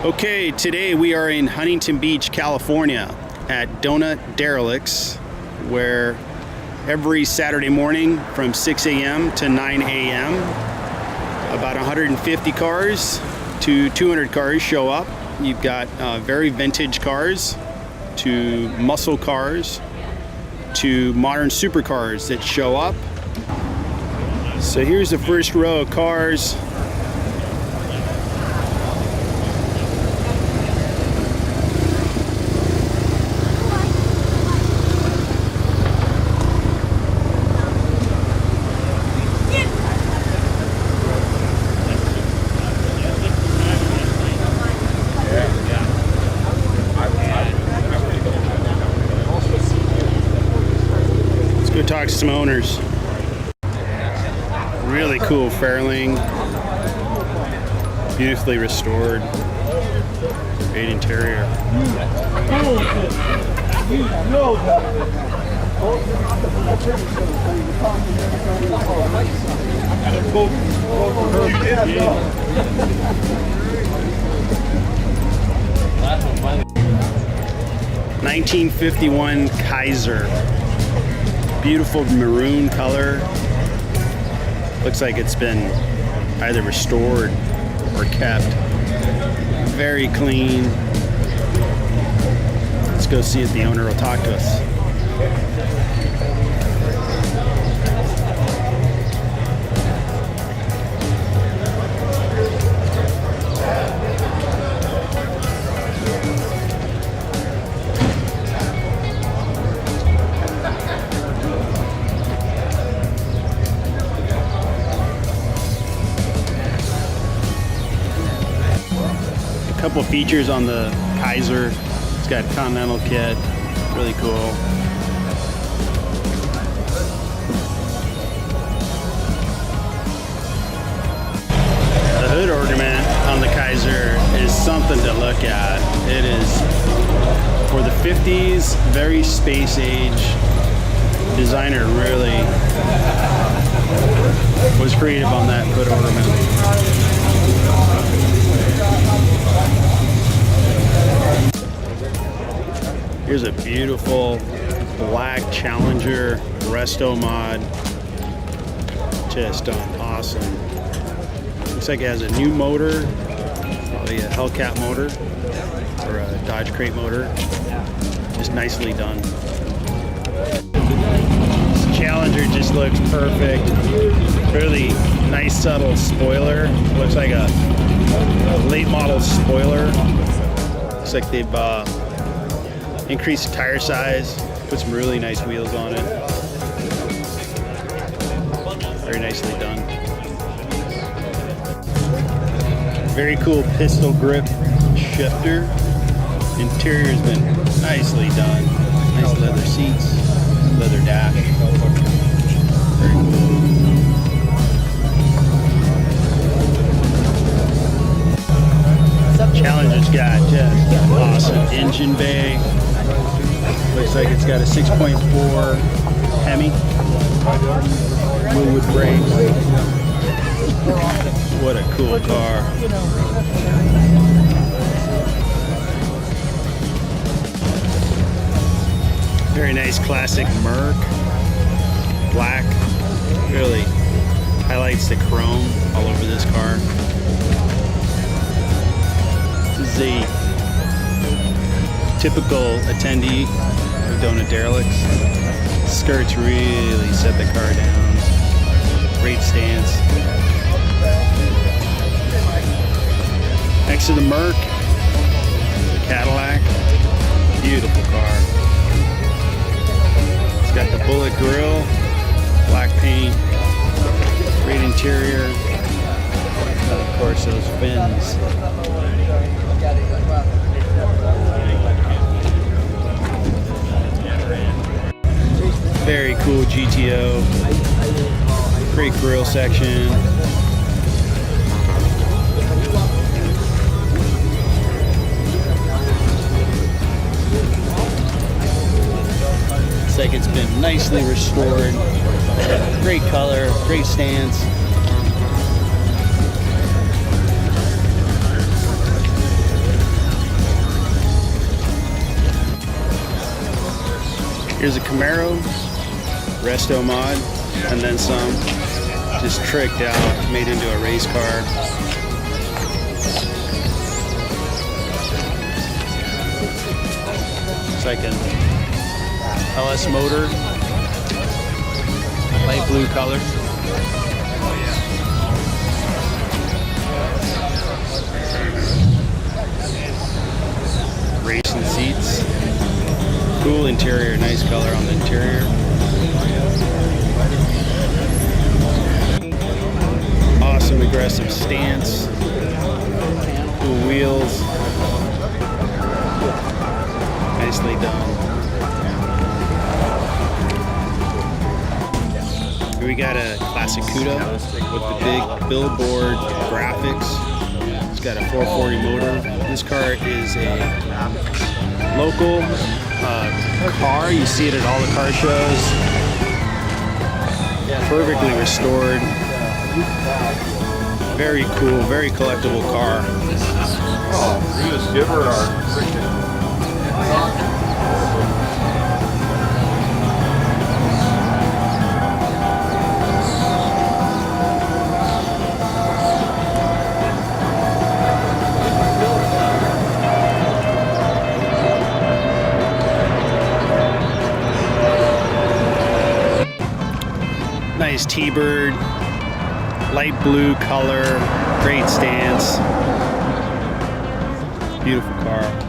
Okay, today we are in Huntington Beach, California at Derelicts, where every Saturday morning from 6 a.m. to 9 a.m. about 150 cars to 200 cars show up. You've got very vintage cars to muscle cars to modern supercars that show up. So here's the first row of cars. Go talk to some owners. Really cool Fairlane, beautifully restored, great interior. '51 Kaiser. Beautiful maroon color. Looks like it's been either restored or kept. Very clean. Let's go see if the owner will talk to us. Couple features on the Kaiser. It's got Continental kit, really cool. The hood ornament on the Kaiser is something to look at. It is for the 50s, very space age. Designer really was creative on that hood ornament. Here's a beautiful black Challenger resto mod. Just done awesome. Looks like it has a new motor, probably a Hellcat motor or a Dodge Crate motor. Just nicely done. This Challenger just looks perfect. Really nice subtle spoiler. Looks like a late model spoiler. Looks like they've increased the tire size, put some really nice wheels on it. Very nicely done. Very cool pistol grip shifter. Interior's been nicely done. Nice leather seats, leather dash. Very cool. Challenger's got just awesome engine bay. Looks like it's got a 6.4 Hemi. Wood brakes. What a cool car. Very nice classic Merc. Black. Really highlights the chrome all over this car. This is a typical attendee of Derelicts. Skirts really set the car down. Great stance. Next to the Merc, the Cadillac. Beautiful car. It's got the bullet grille, black paint, great interior. And of course, those fins. Very cool GTO. Great grille section. Looks like it's been nicely restored. Great color, great stance. Here's a Camaro, resto mod, and then some. Just tricked out, made into a race car. It's like an LS motor, light blue color. Racing seats. Cool interior, nice color on the interior. Awesome aggressive stance. Cool wheels. Nicely done. Here we got a classic Cuda with the big billboard graphics. It's got a 440 motor. This car is a local car. You see it at all the car shows. Perfectly restored. Very cool, very collectible car. Oh, we just give her our freaking. Nice T-Bird, light blue color, great stance, beautiful car.